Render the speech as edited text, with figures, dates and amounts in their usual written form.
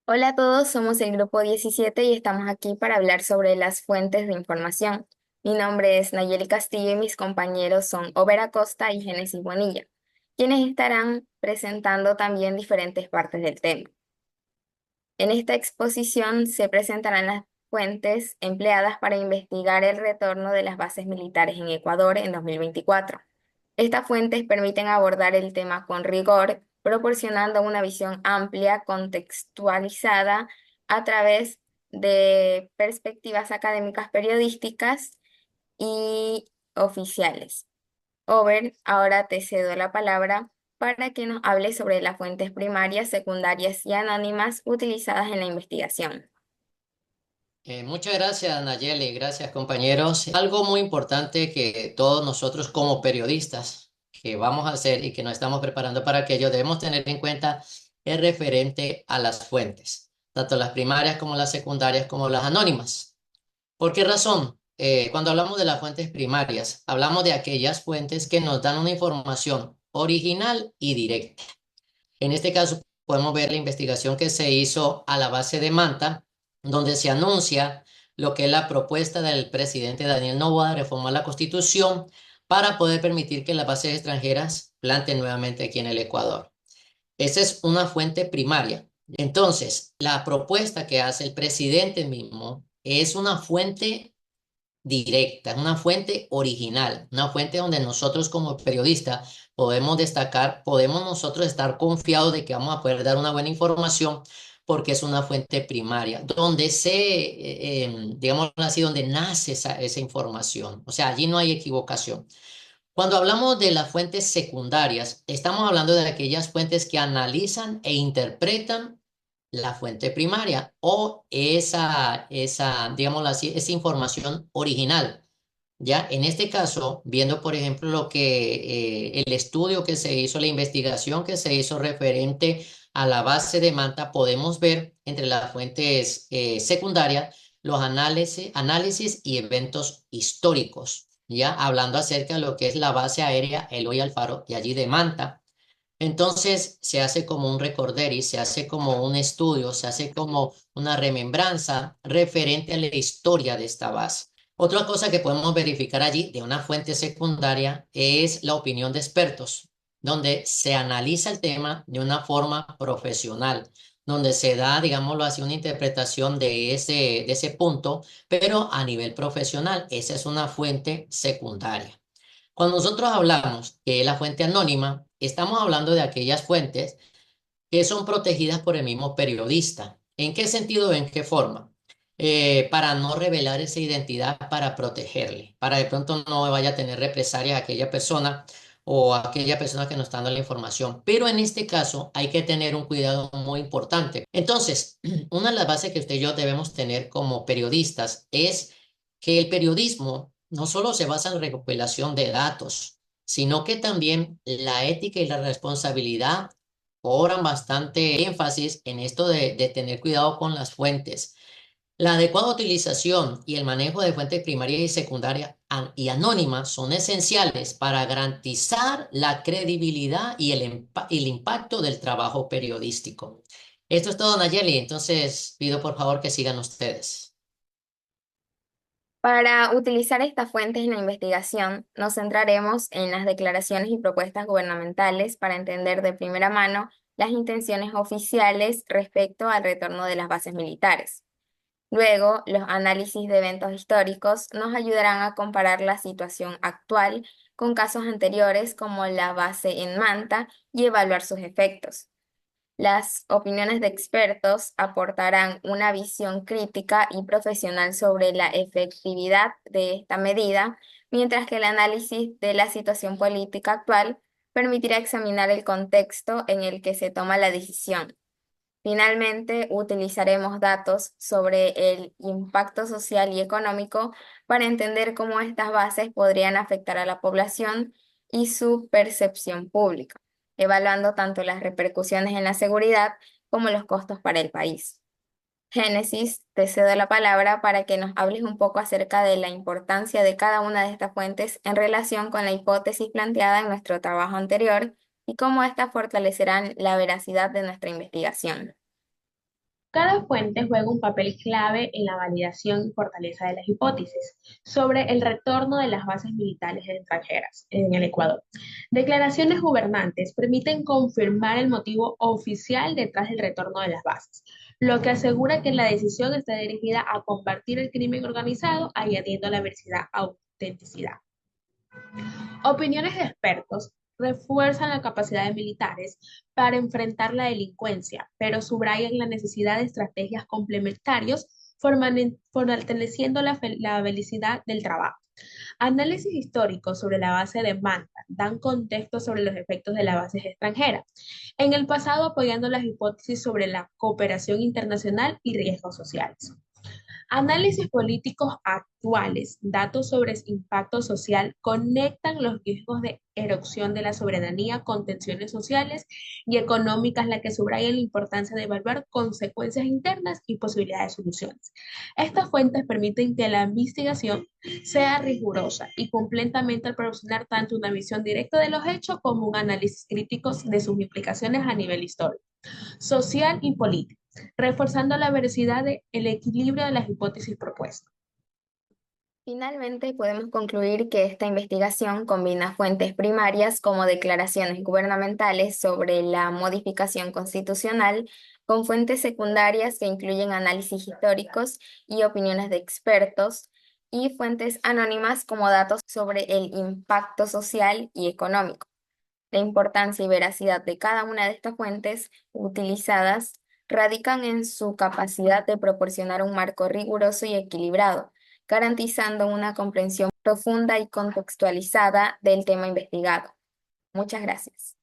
Hola a todos, somos el grupo 17 y estamos aquí para hablar sobre las fuentes de información. Mi nombre es Nayeli Castillo y mis compañeros son Ober Acosta y Génesis Bonilla, quienes estarán presentando también diferentes partes del tema. En esta exposición se presentarán las fuentes empleadas para investigar el retorno de las bases militares en Ecuador en 2024. Estas fuentes permiten abordar el tema con rigor, proporcionando una visión amplia, contextualizada a través de perspectivas académicas periodísticas y oficiales. Over, ahora te cedo la palabra para que nos hables sobre las fuentes primarias, secundarias y anónimas utilizadas en la investigación. Muchas gracias, Nayeli, gracias, compañeros. Algo muy importante que todos nosotros como periodistas que vamos a hacer y que nos estamos preparando para aquello debemos tener en cuenta es referente a las fuentes, tanto las primarias como las secundarias como las anónimas. ¿Por qué razón? Cuando hablamos de las fuentes primarias, hablamos de aquellas fuentes que nos dan una información original y directa. En este caso, podemos ver la investigación que se hizo a la base de Manta, donde se anuncia lo que es la propuesta del presidente Daniel Noboa de reformar la Constitución para poder permitir que las bases extranjeras planten nuevamente aquí en el Ecuador. Esa es una fuente primaria. Entonces, la propuesta que hace el presidente mismo es una fuente directa, es una fuente original, una fuente donde nosotros como periodistas podemos destacar, podemos nosotros estar confiados de que vamos a poder dar una buena información porque es una fuente primaria, donde digamos así, donde nace esa información. O sea, allí no hay equivocación. Cuando hablamos de las fuentes secundarias, estamos hablando de aquellas fuentes que analizan e interpretan la fuente primaria o digámoslo así, esa información original. Ya, en este caso, viendo por ejemplo lo que el estudio que se hizo, la investigación que se hizo referente a la base de Manta, podemos ver entre las fuentes secundarias los análisis y eventos históricos, ya hablando acerca de lo que es la base aérea Eloy Alfaro y allí de Manta. Entonces se hace como un recorderis, se hace como un estudio, se hace como una remembranza referente a la historia de esta base. Otra cosa que podemos verificar allí de una fuente secundaria es la opinión de expertos, donde se analiza el tema de una forma profesional, donde se da, digámoslo así, una interpretación de ese punto, pero a nivel profesional. Esa es una fuente secundaria. Cuando nosotros hablamos de la fuente anónima, estamos hablando de aquellas fuentes que son protegidas por el mismo periodista. ¿En qué sentido, en qué forma? Para no revelar esa identidad, para protegerle, para de pronto no vaya a tener represalias a aquella persona o a aquella persona que nos está dando la información. Pero en este caso hay que tener un cuidado muy importante. Entonces, una de las bases que usted y yo debemos tener como periodistas es que el periodismo no solo se basa en recopilación de datos, sino que también la ética y la responsabilidad cobran bastante énfasis en esto de tener cuidado con las fuentes. La adecuada utilización y el manejo de fuentes primarias y secundarias y anónimas son esenciales para garantizar la credibilidad y el impacto del trabajo periodístico. Esto es todo, Nayeli. Entonces, pido por favor que sigan ustedes. Para utilizar estas fuentes en la investigación, nos centraremos en las declaraciones y propuestas gubernamentales para entender de primera mano las intenciones oficiales respecto al retorno de las bases militares. Luego, los análisis de eventos históricos nos ayudarán a comparar la situación actual con casos anteriores como la base en Manta y evaluar sus efectos. Las opiniones de expertos aportarán una visión crítica y profesional sobre la efectividad de esta medida, mientras que el análisis de la situación política actual permitirá examinar el contexto en el que se toma la decisión. Finalmente, utilizaremos datos sobre el impacto social y económico para entender cómo estas bases podrían afectar a la población y su percepción pública, evaluando tanto las repercusiones en la seguridad como los costos para el país. Génesis, te cedo la palabra para que nos hables un poco acerca de la importancia de cada una de estas fuentes en relación con la hipótesis planteada en nuestro trabajo anterior y cómo éstas fortalecerán la veracidad de nuestra investigación. Cada fuente juega un papel clave en la validación y fortaleza de las hipótesis sobre el retorno de las bases militares extranjeras en el Ecuador. Declaraciones gubernantes permiten confirmar el motivo oficial detrás del retorno de las bases, lo que asegura que la decisión está dirigida a combatir el crimen organizado, añadiendo la veracidad autenticidad. Opiniones de expertos refuerzan la capacidad de militares para enfrentar la delincuencia, pero subrayan la necesidad de estrategias complementarias, fortaleciendo la velocidad del trabajo. Análisis históricos sobre la base de Manta dan contexto sobre los efectos de las bases extranjeras, en el pasado apoyando las hipótesis sobre la cooperación internacional y riesgos sociales. Análisis políticos actuales, datos sobre impacto social, conectan los riesgos de erosión de la soberanía con tensiones sociales y económicas, la que subrayan la importancia de evaluar consecuencias internas y posibilidades de soluciones. Estas fuentes permiten que la investigación sea rigurosa y completamente al proporcionar tanto una visión directa de los hechos como un análisis crítico de sus implicaciones a nivel histórico, social y político, reforzando la veracidad del equilibrio de las hipótesis propuestas. Finalmente, podemos concluir que esta investigación combina fuentes primarias como declaraciones gubernamentales sobre la modificación constitucional con fuentes secundarias que incluyen análisis históricos y opiniones de expertos y fuentes anónimas como datos sobre el impacto social y económico. La importancia y veracidad de cada una de estas fuentes utilizadas radican en su capacidad de proporcionar un marco riguroso y equilibrado, garantizando una comprensión profunda y contextualizada del tema investigado. Muchas gracias.